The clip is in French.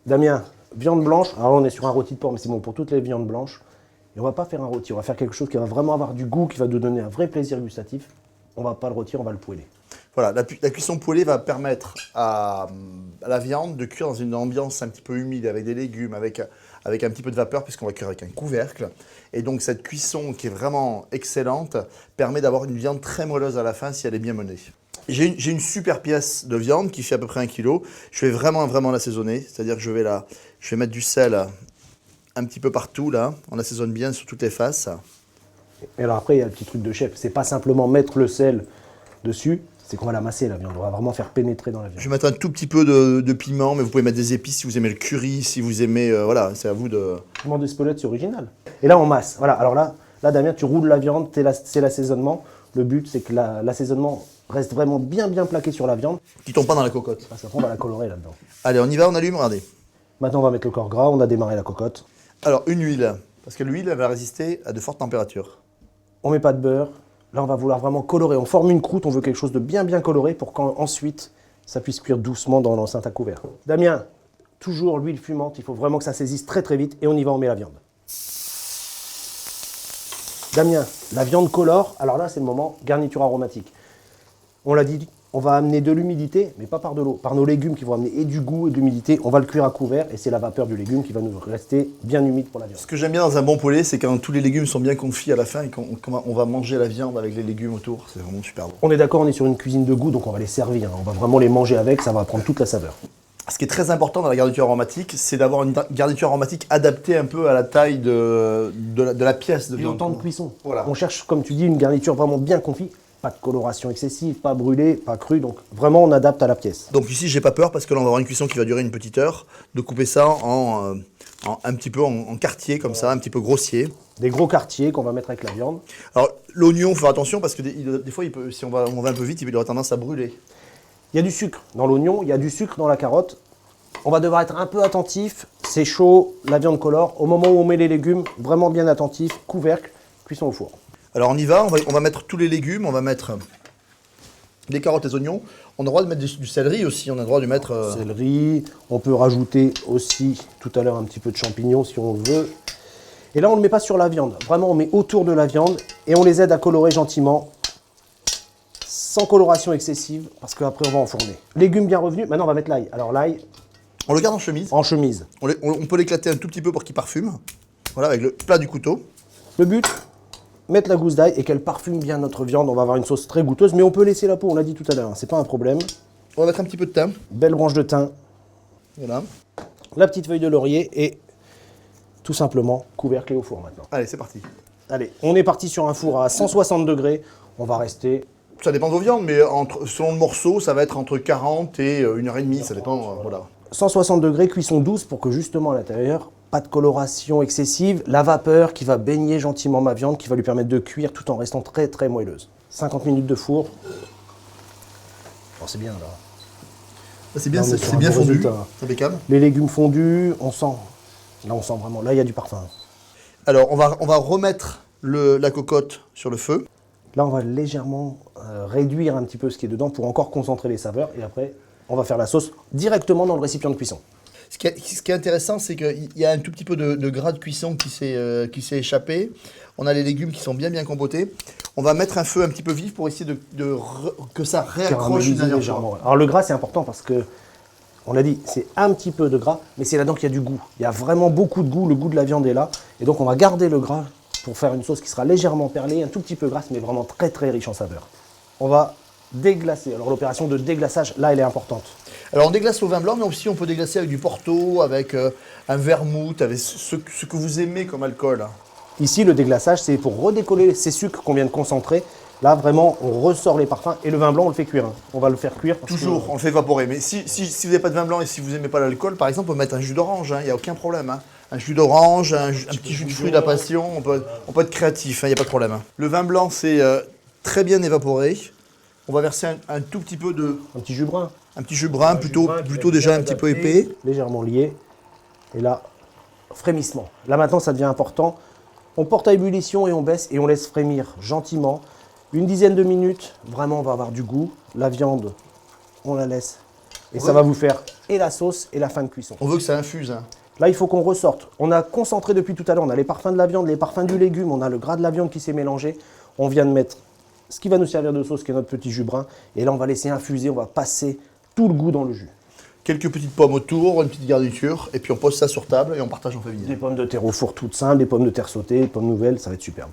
Damien, viande blanche. Alors là, on est sur un rôti de porc, mais c'est bon pour toutes les viandes blanches. Et on va pas faire un rôti, on va faire quelque chose qui va vraiment avoir du goût, qui va nous donner un vrai plaisir gustatif. On va pas le rôtir, on va le poêler. Voilà, la cuisson poêlée va permettre à la viande de cuire dans une ambiance un petit peu humide, avec des légumes, avec un petit peu de vapeur, puisqu'on va cuire avec un couvercle. Et donc cette cuisson qui est vraiment excellente permet d'avoir une viande très moelleuse à la fin si elle est bien menée. J'ai une super pièce de viande qui fait à peu près 1 kg. Je vais vraiment l'assaisonner, c'est-à-dire que je vais mettre du sel un petit peu partout là. On assaisonne bien sur toutes les faces. Et alors après, il y a le petit truc de chef. C'est pas simplement mettre le sel dessus, c'est qu'on va la masser la viande. On va vraiment faire pénétrer dans la viande. Je vais mettre un tout petit peu de piment, mais vous pouvez mettre des épices si vous aimez le curry, si vous aimez... voilà, c'est à vous de... Piment d'Espelette, c'est original. Et là, on masse. Voilà, alors là Damien, tu roules la viande, c'est l'assaisonnement. Le but, c'est que l'assaisonnement reste vraiment bien plaqué sur la viande. Qui tombe pas dans la cocotte. Parce qu'après, on va la colorer là-dedans. Allez, on y va, on allume, regardez. Maintenant, on va mettre le corps gras, on a démarré la cocotte. Alors, une huile, parce que l'huile, elle va résister à de fortes températures. On met pas de beurre. Là, on va vouloir vraiment colorer. On forme une croûte, on veut quelque chose de bien coloré pour qu'ensuite, ça puisse cuire doucement dans l'enceinte à couvert. Damien, toujours l'huile fumante. Il faut vraiment que ça saisisse très vite et on y va, on met la viande. Damien, la viande colore. Alors là, c'est le moment garniture aromatique. On l'a dit, on va amener de l'humidité, mais pas par de l'eau, par nos légumes qui vont amener et du goût et de l'humidité. On va le cuire à couvert et c'est la vapeur du légume qui va nous rester bien humide pour la viande. Ce que j'aime bien dans un bon poulet, c'est quand tous les légumes sont bien confits à la fin et qu'on va manger la viande avec les légumes autour. C'est vraiment super bon. On est d'accord, on est sur une cuisine de goût, donc on va les servir. On va vraiment les manger avec, ça va prendre toute la saveur. Ce qui est très important dans la garniture aromatique, c'est d'avoir une garniture aromatique adaptée un peu à la taille de la pièce de Et viande. au temps de cuisson. Voilà. On cherche, comme tu dis, une garniture vraiment bien confite. Pas de coloration excessive, pas brûlée, pas crue, donc vraiment on adapte à la pièce. Donc ici, j'ai pas peur parce que là, on va avoir une cuisson qui va durer une petite heure, de couper ça un petit peu en quartier comme ça, un petit peu grossier. Des gros quartiers qu'on va mettre avec la viande. Alors l'oignon, il faut faire attention parce que des fois, si on va un peu vite, il aura tendance à brûler. Il y a du sucre dans l'oignon, il y a du sucre dans la carotte. On va devoir être un peu attentif, c'est chaud, la viande colore. Au moment où on met les légumes, vraiment bien attentif, couvercle, cuisson au four. Alors on y va, on va mettre tous les légumes, on va mettre les carottes, les oignons. On a le droit de mettre du céleri aussi, on a le droit de mettre... Céleri, on peut rajouter aussi tout à l'heure un petit peu de champignons si on veut. Et là on ne le met pas sur la viande, vraiment on met autour de la viande et on les aide à colorer gentiment, sans coloration excessive, parce qu'après on va enfourner. Légumes bien revenus, maintenant on va mettre l'ail. Alors l'ail... On le garde en chemise. En chemise. On peut l'éclater un tout petit peu pour qu'il parfume. Voilà, avec le plat du couteau. Le but, mettre la gousse d'ail et qu'elle parfume bien notre viande. On va avoir une sauce très goûteuse, mais on peut laisser la peau, on l'a dit tout à l'heure, hein, c'est pas un problème. On va mettre un petit peu de thym. Belle branche de thym, Voilà. la petite feuille de laurier et tout simplement couvercle et au four maintenant. Allez, c'est parti. Allez, on est parti sur un four à 160 degrés. On va rester... Ça dépend de vos viandes, mais selon le morceau, ça va être entre 40 et 1h30, ça dépend, voilà. 160 degrés, cuisson douce pour que justement à l'intérieur, pas de coloration excessive, la vapeur qui va baigner gentiment ma viande, qui va lui permettre de cuire tout en restant très moelleuse. 50 minutes de four. Bon, c'est bien là. C'est bien, Là, on est c'est sur un bien bon fondu, résultat. c'est impeccable. Les légumes fondus, on sent. Là, on sent vraiment. Là, il y a du parfum. Alors, on va remettre la cocotte sur le feu. Là, on va légèrement réduire un petit peu ce qui est dedans pour encore concentrer les saveurs. Et après, on va faire la sauce directement dans le récipient de cuisson. Ce qui est intéressant, c'est qu'il y a un tout petit peu de gras de cuisson qui s'est échappé. On a les légumes qui sont bien compotés. On va mettre un feu un petit peu vif pour essayer que ça réaccroche une dernière légèrement. fois. Ouais. Alors, le gras, c'est important parce que, on l'a dit, c'est un petit peu de gras, mais c'est là-dedans qu'il y a du goût. Il y a vraiment beaucoup de goût. Le goût de la viande est là. Et donc, on va garder le gras pour faire une sauce qui sera légèrement perlée, un tout petit peu grasse, mais vraiment très riche en saveur. On va déglacer. Alors l'opération de déglaçage, là, elle est importante. Alors on déglace au vin blanc, mais aussi on peut déglacer avec du Porto, avec un vermouth, avec ce que vous aimez comme alcool. Ici, le déglaçage, c'est pour redécoller ces sucres qu'on vient de concentrer. Là, vraiment, on ressort les parfums. Et le vin blanc, on le fait cuire. Hein. On va le faire cuire. Toujours, on le fait évaporer. Mais si vous n'avez pas de vin blanc et si vous n'aimez pas l'alcool, par exemple, on peut mettre un jus d'orange, il n'y a aucun problème. Hein. Un jus d'orange, un petit jus de fruits de la passion, on peut être créatif, il n'y a pas de problème. Hein. Le vin blanc, c'est très bien évaporé. On va verser un tout petit peu de... Un petit jus brun. Un petit jus brun, plutôt déjà un petit peu épais. Légèrement lié. Et là, frémissement. Là maintenant, ça devient important. On porte à ébullition et on baisse et on laisse frémir gentiment. Une dizaine de minutes, vraiment, on va avoir du goût. La viande, on la laisse. Et ça va vous faire et la sauce et la fin de cuisson. On veut que ça infuse. Hein. Là, il faut qu'on ressorte. On a concentré depuis tout à l'heure, on a les parfums de la viande, les parfums du légume, on a le gras de la viande qui s'est mélangé. On vient de mettre ce qui va nous servir de sauce, qui est notre petit jus brun. Et là, on va laisser infuser, on va passer tout le goût dans le jus. Quelques petites pommes autour, une petite garniture, et puis on pose ça sur table et on partage en famille. Des pommes de terre au four toutes simples, des pommes de terre sautées, des pommes nouvelles, ça va être superbe.